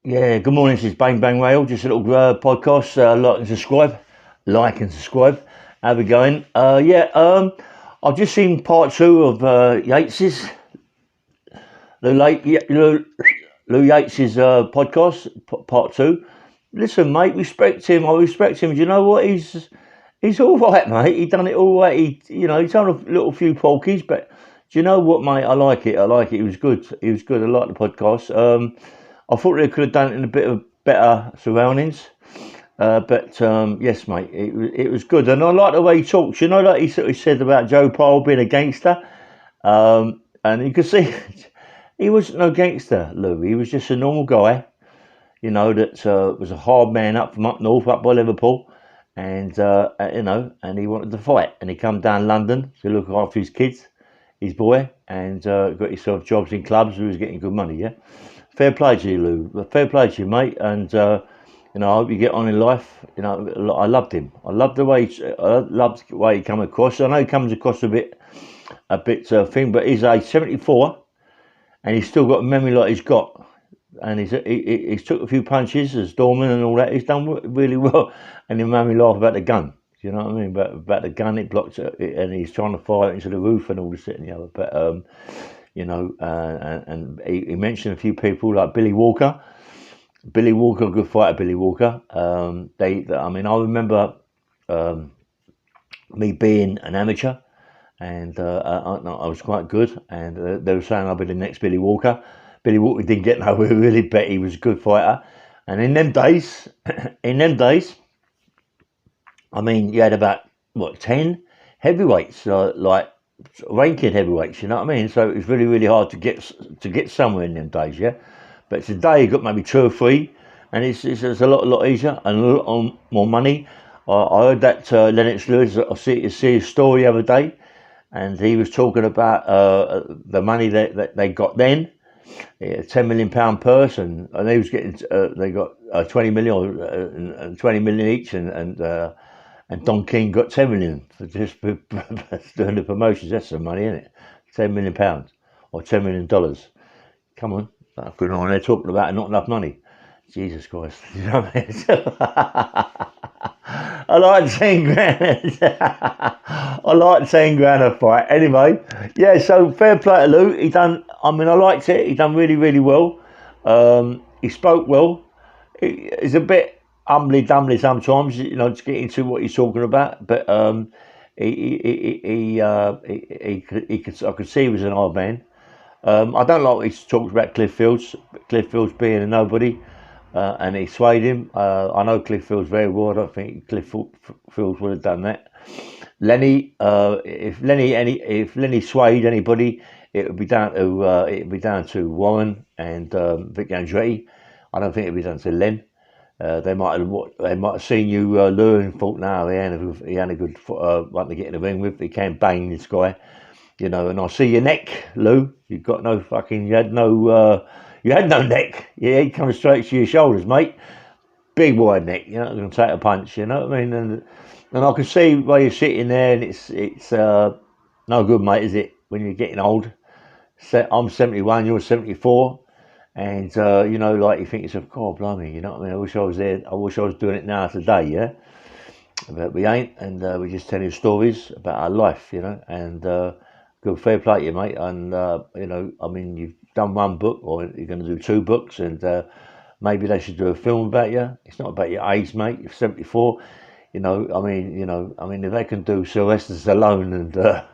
Yeah, good morning. This is Bang Bang Rail. Just a little podcast. Like and subscribe. How we going? I've just seen part two of Yates's Lou Yates's podcast, part two. Listen, mate, respect him. I respect him. Do you know what? He's all right, mate. He done it all right. He's done a little few polkies, but do you know what, mate? I like it. I like it. He was good. He was good. I like the podcast. I thought they could have done it in a bit of better surroundings. But yes, mate, it was good. And I like the way he talks. You know, like he sort of said about Joe Powell being a gangster. And you could see he wasn't no gangster, Lou. He was just a normal guy, that was a hard man up from up north, up by Liverpool. And he wanted to fight. And he come down London to look after his kids, his boy, and got himself jobs in clubs where he was getting good money, yeah? Fair play to you, Lou. Fair play to you, mate. And I hope you get on in life. I loved him. I loved the way he come across. I know he comes across a bit thing, but he's age 74, and he's still got a memory like he's got. And he's took a few punches as doorman and all that. He's done really well, and he made me laugh about the gun. Do you know what I mean? About the gun, it blocked it, and he's trying to fire it into the roof and all this and the other. But and he mentioned a few people like Billy Walker. Billy Walker, good fighter, Billy Walker. I remember me being an amateur, and I was quite good. And they were saying I'll be the next Billy Walker. Billy Walker didn't get nowhere really, but he was a good fighter. And in them days, I mean, you had about 10 heavyweights, like ranking heavyweights, you know what I mean? So it was really, really hard to get somewhere in them days, yeah. But today you got maybe 2 or 3, and it's a lot easier and a lot more money. I heard that Lennox Lewis. I see his story the other day, and he was talking about the money that they got then, £10 million purse, and they was getting they got 20 million and 20 million each, and Don King got 10 million for just for doing the promotions. That's some money, isn't it? £10 million or $10 million. Come on, going on there talking about not enough money. Jesus Christ, you know what I mean? I like 10 grand. I like 10 grand a fight. Anyway, yeah. So fair play to Lou. I liked it. He done really, really well. He spoke well. He's a bit humbly-dumbly sometimes, to get into what he's talking about. But I could see he was an old man. I don't like what he talks about Cliff Fields. Cliff Fields being a nobody, and he swayed him. I know Cliff Fields very well. I don't think Cliff Fields would have done that. Lenny, if Lenny swayed anybody, it would be down to Warren and Vic Andretti. I don't think it'd be done to Len. They might have seen you, Lou, and thought, no, he had a good one to get in the ring with. He can't bang this guy, And I see your neck, Lou. You had no neck. Yeah, he comes straight to your shoulders, mate. Big wide neck. You're not going to take a punch. You know what I mean? And I can see why you're sitting there, and it's no good, mate, is it? When you're getting old. I'm 71, you're 74. And, like you think to yourself, God, blimey, you know what I mean? I wish I was there. I wish I was doing it now today, yeah? But we ain't, and we're just telling stories about our life, and good fair play to you, mate. And, you've done one book, or you're going to do 2 books, and maybe they should do a film about you. It's not about your age, mate. You're 74. If they can do Sylvester Stallone and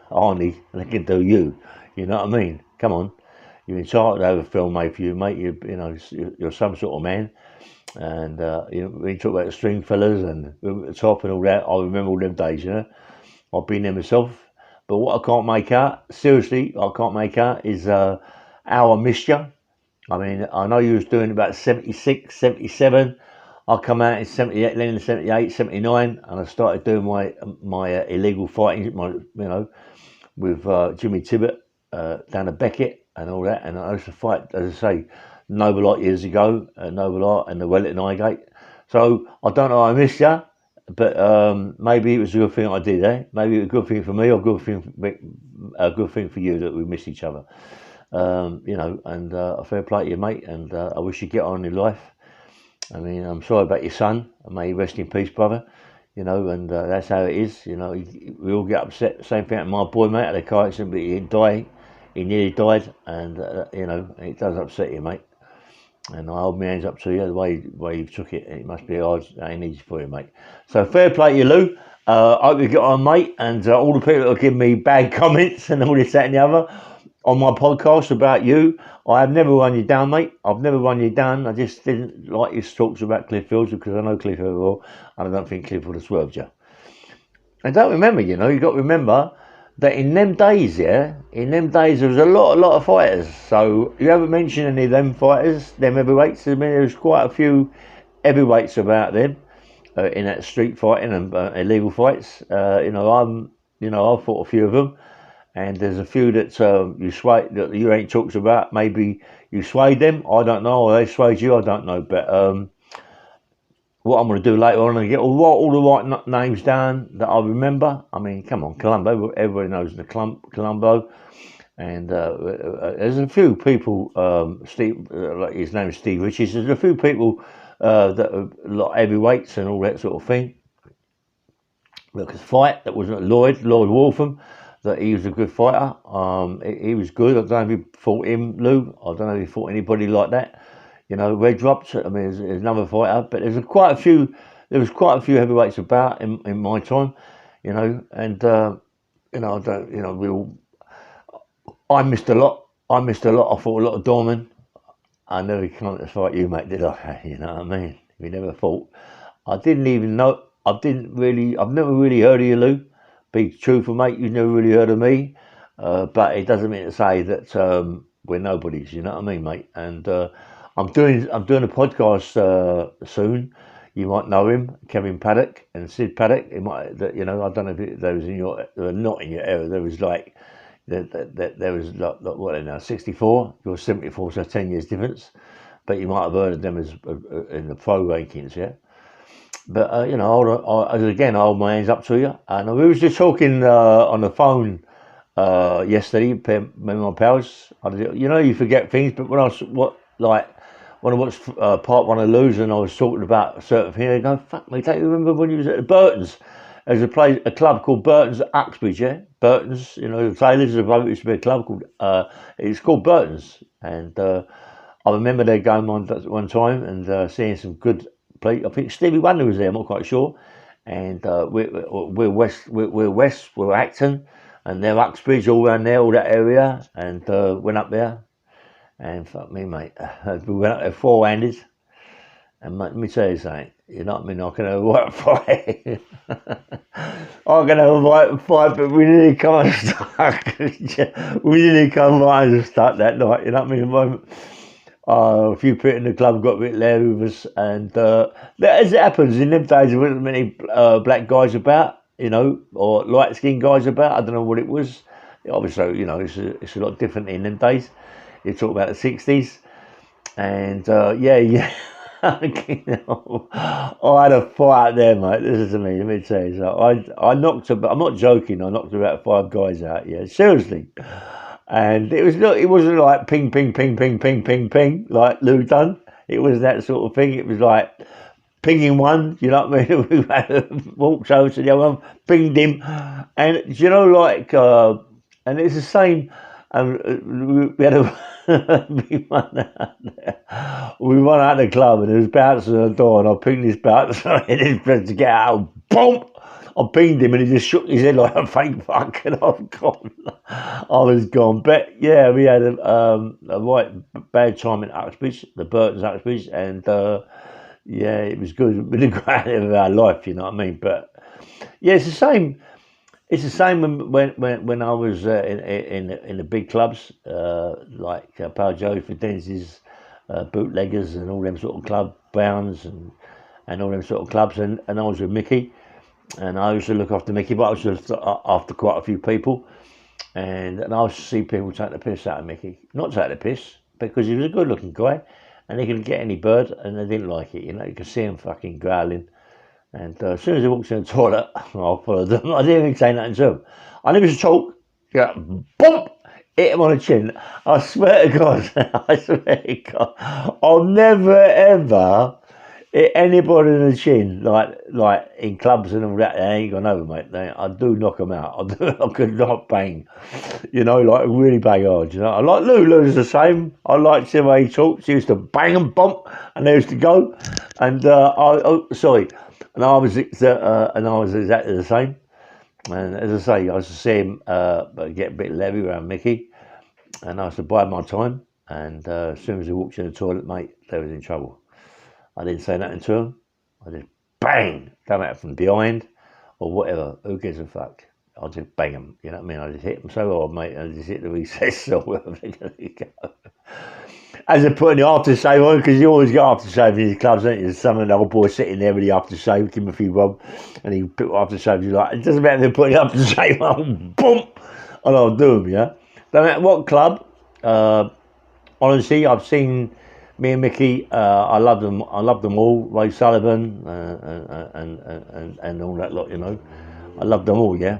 Arnie, they can do you. You know what I mean? Come on. You're entitled to have a film made for you, mate. You're some sort of man. And we talk about the string fellas and the top and all that. I remember all them days, I've been there myself. But what I can't make out, seriously, is how I missed you. I mean, I know you was doing about 76, 77. I come out in 78, then in 78, 79, and I started doing my illegal fighting, with Jimmy Tibbett down at Beckett and all that. And I used to fight, as I say, Noble Art years ago, Noble Art and the Wellington Highgate. So I don't know, I missed you, but maybe it was a good thing I did, eh? Maybe it was a good thing for me, or a good thing for you that we missed each other. And a fair play to you, mate. And I wish you get on in life. I mean, I'm sorry about your son. May he rest in peace, brother. You know, and that's how it is. You know, we all get upset. Same thing happened to my boy, mate, at a car accident, but he didn't die. He nearly died, and you know, it does upset you, mate. And I hold my hands up to you the way you took it. It must be hard and easy for you, mate. So fair play to you, Lou. I hope you get on, mate, and all the people that have given me bad comments and all this, that, and the other on my podcast about you. I have never run you down, mate. I've never run you down. I just didn't like your talks about Cliff Fields because I know Cliff very well, and I don't think Cliff would have swerved you. And don't remember, you know, you got to remember that in them days, there was a lot of fighters. So you haven't mentioned any of them fighters, them heavyweights. I mean, there's quite a few heavyweights about them in that street fighting and illegal fights. I've fought a few of them, and there's a few that that you ain't talked about. Maybe you swayed them. I don't know, or they swayed you. I don't know, but. What I'm going to do later on, I'm going to get all the right names down that I remember. I mean, come on, Colombo. Everybody knows the Colombo. And there's a few people, Steve, like his name is Steve Richards. There's a few people that are like heavyweights and all that sort of thing. Look, his fight, that was Lloyd Waltham, that he was a good fighter. He was good. I don't know if he fought him, Lou. I don't know if he fought anybody like that. You know, Red Drops. I mean, there's another fighter, but there's quite a few. There was quite a few heavyweights about in my time, you know, and you know, I don't, you know, I missed a lot. I fought a lot of doormen. I never come to fight you, mate, did I? You know what I mean? We never fought. I didn't even know. I've never really heard of you, Lou. Be truthful, mate. You've never really heard of me. But it doesn't mean to say that we're nobodies. You know what I mean, mate? And I'm doing a podcast soon. You might know him, Kevin Paddock and Sid Paddock. It might, you know, I don't know if they was in your, not in your era. There was like, there was like what are they now, 64, you're 74, so 10 years difference. But you might have heard of them as in the pro rankings, yeah. But you know, I hold my hands up to you. And we was just talking on the phone yesterday, me and my pals. You know, you forget things, but when I watched part one of Lou's and I was talking about a certain thing, I go, fuck me, don't you remember when you was at the Burton's? There's a club called Burton's at Uxbridge, yeah? Burton's, you know, the Taylors, there used to be a club called, it's called Burton's. And I remember they going one time and seeing some good play. I think Stevie Wonder was there, I'm not quite sure. And we're Acton, and they're Uxbridge, all around there, all that area, and went up there. And fuck me, mate, we went up there four-handed, and let me tell you something, you know what I mean, I can have a right fight. I can have a right fight, but we nearly come unstuck. We nearly come right unstuck that night, you know what I mean? A few people in the club got a bit leery with us, and as it happens, in them days there wasn't many black guys about, you know, or light-skinned guys about. I don't know what it was. Obviously, you know, it's a lot different in them days. You talk about the 60s, and yeah. You know, I had a fight there, mate. Listen to me, let me tell you. So I knocked about, I'm not joking, I knocked about 5 guys out, yeah, seriously. And it wasn't like ping, ping, ping, ping, ping, ping, ping, like Lou done. It was that sort of thing. It was like pinging one, you know what I mean? We walked over to the other one, pinged him. And, you know, like, and it's the same. We had we won out the club, and there was bouncers on the door, and I pinged this bouncer in his friend to get out. Boom! I pinged him, and he just shook his head like a fake fuck, and I'm gone. I was gone. But yeah, we had a right bad time in Uxbridge, the Burton's Uxbridge, and yeah, it was good. It was the greatest of our life, you know what I mean? But yeah, it's the same. It's the same when I was in the big clubs like Pal Joey Fidenz's, Bootleggers, and all them sort of club, Browns and all them sort of clubs, and I was with Mickey, and I used to look after Mickey, but I was after quite a few people, and I used to see people take the piss out of Mickey, not take the piss, because he was a good looking guy, and he could get any bird, and they didn't like it, you know, you could see him fucking growling. And as soon as he walks in the toilet, I followed them. I didn't even say nothing to him. I never used to talk. Yeah, boom! Hit him on the chin. I swear to God, I'll never ever Anybody in the chin, like in clubs and all that, they ain't gone over, mate. I do knock them out. I could not bang, like really bang hard. I like Lulu's the same. I liked the way he talks. He used to bang and bump, and they used to go. And and I was exactly the same. And as I say, I used to see him get a bit levy around Mickey, and I used to bide my time. And as soon as he walked in the toilet, mate, they was in trouble. I didn't say nothing to him. I just bang, come out from behind or whatever. Who gives a fuck? I'll just bang him. You know what I mean? I just hit him so hard, mate. I just hit the recess or wherever they're going to go. As they're putting the aftershave on, because you always get aftershave in these clubs, don't you? There's some of the old boy sitting there with the aftershave, give him a few bob, and he put aftershave. You're like, it doesn't matter if they're putting the aftershave on, boom, and I'll do them, yeah? No matter what club, honestly, I've seen me and Mickey. I love them. I love them all. Ray Sullivan and all that lot. I love them all. Yeah.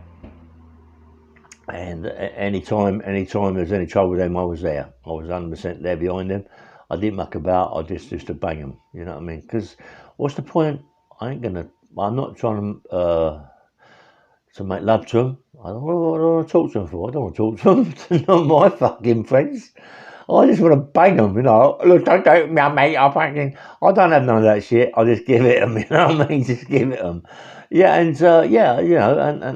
And anytime there's any trouble with them, I was there. I was 100% there behind them. I didn't muck about. I just used to bang them. You know what I mean? Because what's the point? I'm not trying to make love to them. I don't want to talk to them for. I don't want to talk to them. They're not my fucking friends. I just want to bang them, Look, don't me, mate. I don't have none of that shit. I just give it them, you know what I mean? Just give it them. Yeah, and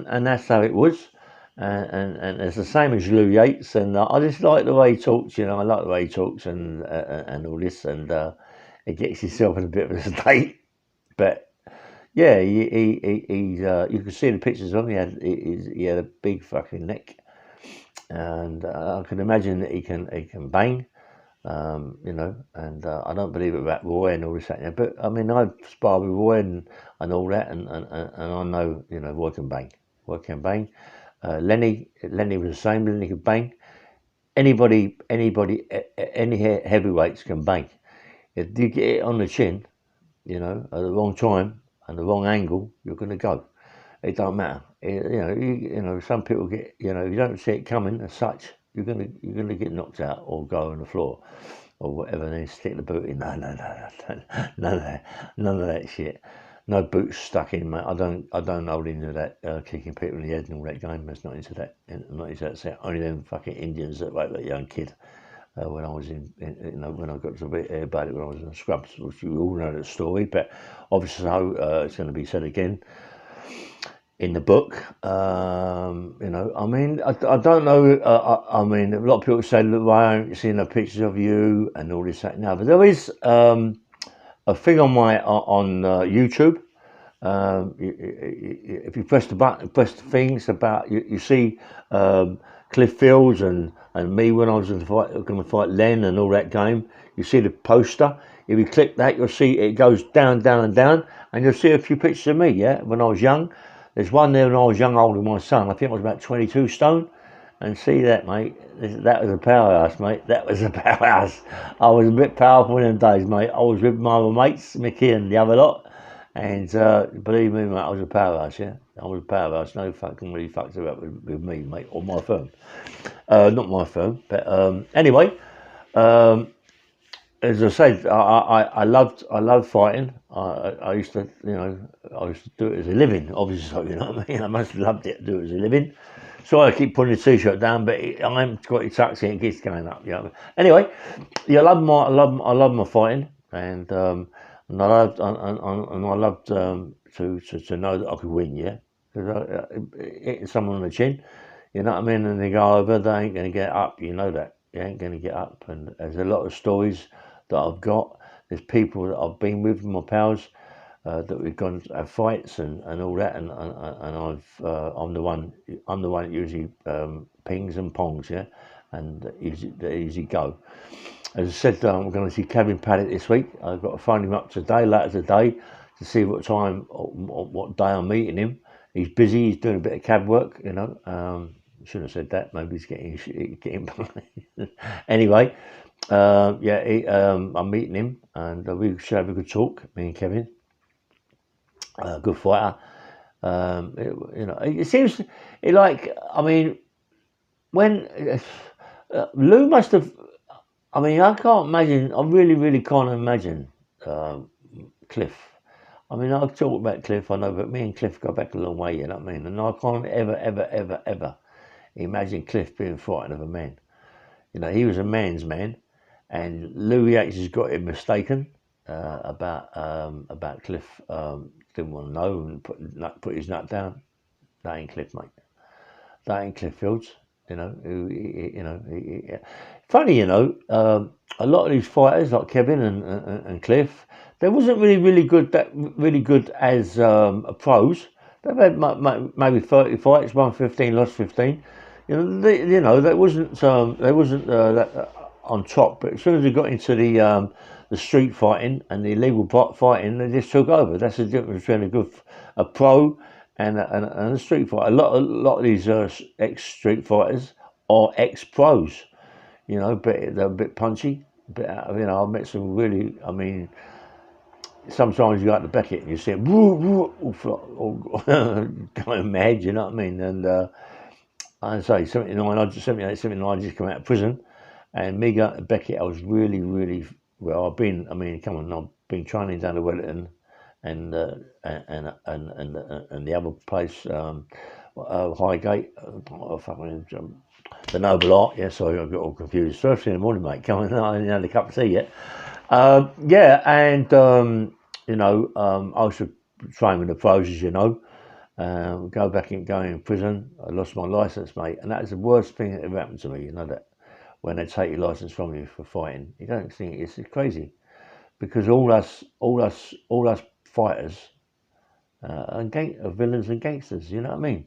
and that's how it was. And it's the same as Lou Yates, and I just like the way he talks. I like the way he talks and all this, and it gets himself in a bit of a state. But yeah, he's you can see the pictures of him. He had a big fucking neck, and I can imagine that he can bang. And I don't believe it about Roy and all this that, but I mean I've sparred with Roy and all that, and I know Roy can bang. Roy can bang. Lenny was the same. Lenny could bang. Anybody, any heavyweights can bang. If you get it on the chin, at the wrong time and the wrong angle, you're going to go. It don't matter. Some people get. You don't see it coming as such. You're gonna get knocked out or go on the floor or whatever. And then stick the boot in. No, none of that shit. No boots stuck in, mate. I don't hold into that kicking people in the head and all that game. That's not into that. Not into that set. Only them fucking Indians that like that young kid. When I was when I got to a bit about it when I was in the scrubs, which you all know the story. But obviously, it's going to be said again in the book. I mean, I don't know. I mean, a lot of people say, look, I haven't seen no pictures of you and all this that now, but there is a thing on YouTube. If you press the button, press the things about you see Cliff Fields and me when I was going to fight Len and all that game. You see the poster. If you click that, you'll see it goes down, down, and down, and you'll see a few pictures of me. Yeah, when I was young. There's one there when I was young, holding my son. I think I was about 22 stone. And see that, mate. That was a powerhouse, mate. That was a powerhouse. I was a bit powerful in them days, mate. I was with my other mates, Mickey and the other lot. And believe me, mate, I was a powerhouse, yeah. I was a powerhouse. No fucking really fucked about with me, mate, or my firm. Not my firm, but anyway. As I said, I loved fighting. I used to, I used to do it as a living, obviously. So, you know what I mean? I must have loved it to do it as a living. So I keep putting the t-shirt down, but I haven't got it tucked in. It keeps going up. Anyway, yeah, I love my fighting, and I loved to know that I could win. Yeah, because hitting someone on the chin, you know what I mean, and they go over, they ain't going to get up. You know that they ain't going to get up, and there's a lot of stories that I've got. There's people that I've been with, my pals, that we've gone to have fights and all that, and I'm the one that usually pings and pongs, yeah, and easy go. As I said, I'm going to see Kevin Paddock this week. I've got to phone him up later today, to see what time or what day I'm meeting him. He's busy. He's doing a bit of cab work, Shouldn't have said that. Maybe he's getting anyway. I'm meeting him, and we should have a good talk. Me and Kevin, good fighter. It seems I mean, when Lou must have. I mean, I can't imagine. I really, really can't imagine Cliff. I mean, I talk about Cliff, I know, but me and Cliff go back a long way, you know what I mean? And I can't ever imagine Cliff being frightened of a man. You know, he was a man's man, and Lou Yates has got him mistaken about Cliff. Didn't want to know and put his nut down. That ain't Cliff, mate. That ain't Cliff Fields. You know, funny, you know, a lot of these fighters like Kevin and Cliff, they wasn't really good as pros. They've had maybe 30 fights, won 15, lost 15. You know, that wasn't that on top. But as soon as they got into the street fighting and the illegal fighting, they just took over. That's the difference between a pro and a street fighter. A lot of these ex-street fighters are ex-pros. You know, but they're a bit punchy. You know, I've met some really. I mean, sometimes you go out to Beckett and you see them going mad. You know what I mean? And I say 78, 79, I just come out of prison, and me going to Beckett, I was really well. I've been training down to Wellington, and the other place, Highgate, the Noble Art. Yeah, sorry, I got all confused. First thing in the morning, mate. Come on, I haven't had a cup of tea yet. Yeah, and you know, I used to train with the pros, as you know. Go back and go in prison. I lost my license, mate, and that is the worst thing that ever happened to me. You know that when they take your license from you for fighting, you don't think it's crazy, because all us fighters are villains and gangsters. You know what I mean?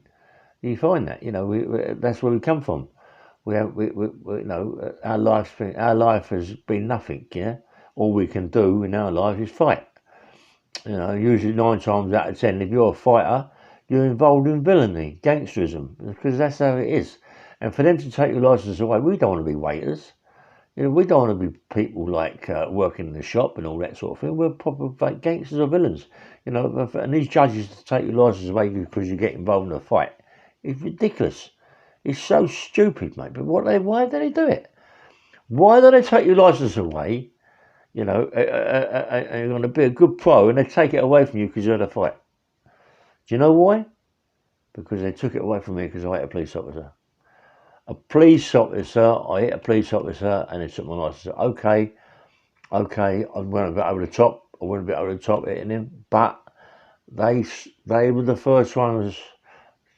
You find that, you know, that's where we come from. We you know, our life has been nothing. Yeah, all we can do in our life is fight. You know, usually 9 times out of 10, if you're a fighter, you're involved in villainy, gangsterism, because that's how it is. And for them to take your license away, we don't want to be waiters. You know, we don't want to be people like working in the shop and all that sort of thing. We're proper gangsters or villains. You know, and these judges to take your license away because you get involved in a fight, it's ridiculous. It's so stupid, mate. But why do they do it? Why do they take your license away? You know, and you're going to be a good pro, and they take it away from you because you had a fight. Do you know why? Because they took it away from me because I hit a police officer. I hit a police officer, and they took my license. Okay, I went a bit over the top. Hitting him, but they were the first ones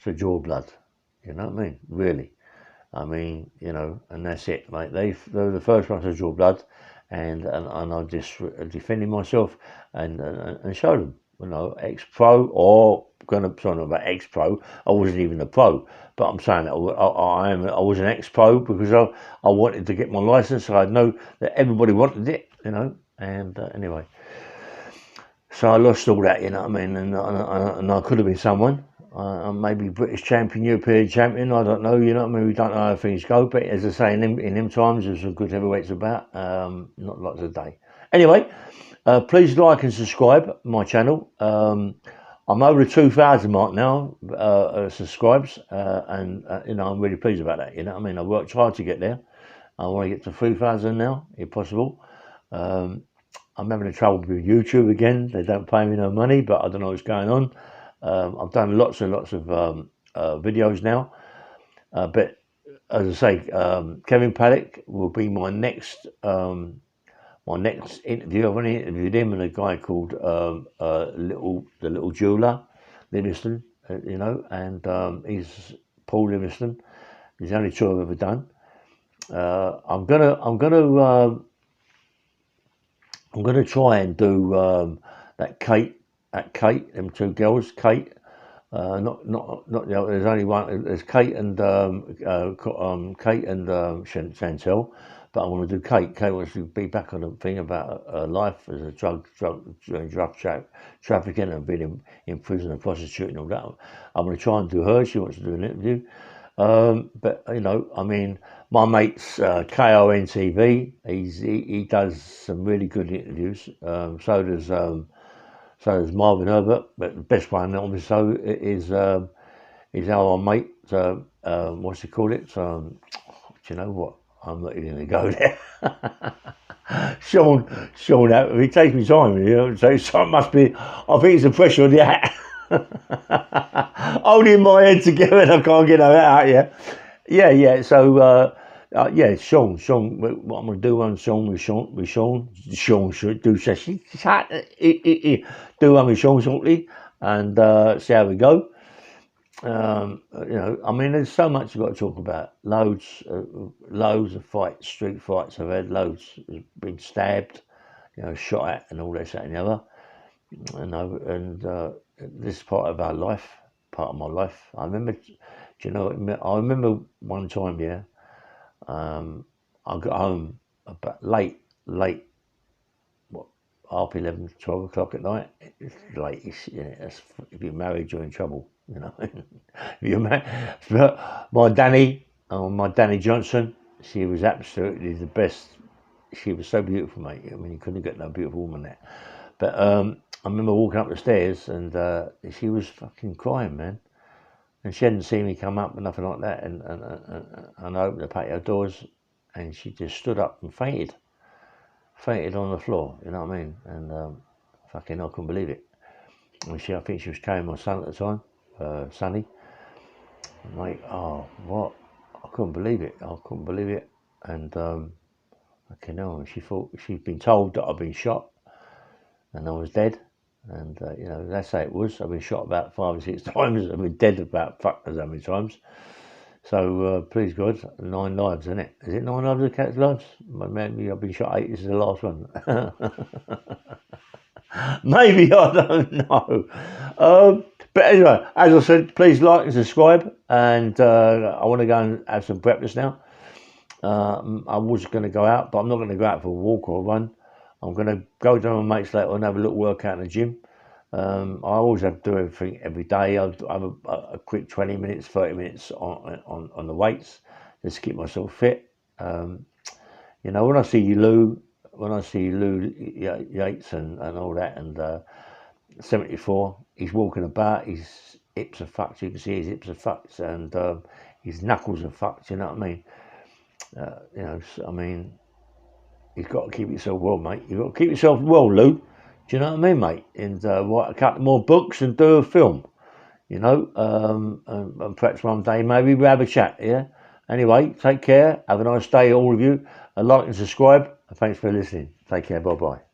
to draw blood. You know what I mean? Really. I mean, you know, and that's it, mate. They were the first ones to draw blood, and I just defended myself and showed them. You know, ex-pro or sorry, not about ex-pro. I wasn't even a pro, but I'm saying that I was an ex-pro because I wanted to get my license. So I know that everybody wanted it, you know. And anyway, so I lost all that, you know what I mean. And I could have been someone. Maybe British champion, European champion, I don't know, you know what I mean, we don't know how things go, but as I say, in them times, there's some good heavyweights about, not lots a day. Anyway, please like and subscribe my channel. I'm over the 2,000 mark now, subscribes, and you know, I'm really pleased about that, you know what I mean. I worked hard to get there. I want to get to 3,000 now, if possible. I'm having trouble with YouTube again. They don't pay me no money, but I don't know what's going on. I've done lots and lots of videos now, but as I say, Kevin Paddock will be my next interview. I've only interviewed him and a guy called the little jeweler, Livingston, you know, and he's Paul Livingston. He's the only 2 I've ever done. I'm gonna try and do that Kate, them 2 girls, Kate. Not the other. There's only one. There's Kate and Chantel, but I want to do Kate. Kate wants to be back on the thing about her life as a drug trafficking and being in prison and prostituting and all that. I'm going to try and do her. She wants to do an interview. But you know, I mean, my mate's KON TV. He does some really good interviews. So does Marvin Herbert, but the best one obviously is our mate. What's he called it? Do you know what? I'm not even going to go there. Sean, he takes me time, you know, so it must be, I think it's the pressure on the hat. Holding my head together and I can't get that out, yeah, so, yeah, Sean, what I'm going to do on Sean should do, do one with Sean shortly, and see how we go. You know, I mean, there's so much you've got to talk about. Loads of fights, street fights I've had, loads been stabbed, you know, shot at and all this, that and the other. You know, and this is part of our life, part of my life. I remember, do you know, I remember one time, yeah, I got home about late, what, 11:30, 12 o'clock at night. It's late, you know, if you're married, you're in trouble, you know. My Danny Johnson, she was absolutely the best. She was so beautiful, mate. I mean, you couldn't get no beautiful woman there. But I remember walking up the stairs and she was fucking crying, man. And she hadn't seen me come up and nothing like that. And I opened the patio doors and she just stood up and fainted on the floor, you know what I mean? And fucking, I couldn't believe it. And I think she was carrying my son at the time, Sonny. I'm like, oh, what? I couldn't believe it. And fucking hell, she thought she'd been told that I'd been shot and I was dead. And, you know, that's how it was. I've been shot about 5 or 6 times. I've been dead about fuck knows how many times. So, please God, 9 lives, isn't it? Is it 9 lives of cat's lives? Maybe I've been shot 8, this is the last one. Maybe, I don't know. But anyway, as I said, please like and subscribe. And I want to go and have some breakfast now. I was going to go out, but I'm not going to go out for a walk or a run. I'm going to go down with my mates later and have a little workout in the gym. I always have to do everything every day. I'll have a quick 20 minutes, 30 minutes on the weights, just to keep myself fit. You know, when I see Lou Yates and all that, and 74, he's walking about, his hips are fucked, you can see his hips are fucked, and his knuckles are fucked, you know what I mean? You know, I mean, you've got to keep yourself well, mate. You've got to keep yourself well, Lou. Do you know what I mean, mate? And write a couple more books and do a film, you know, and perhaps one day maybe we'll have a chat, yeah? Anyway, take care. Have a nice day, all of you. Like and subscribe. And thanks for listening. Take care. Bye-bye.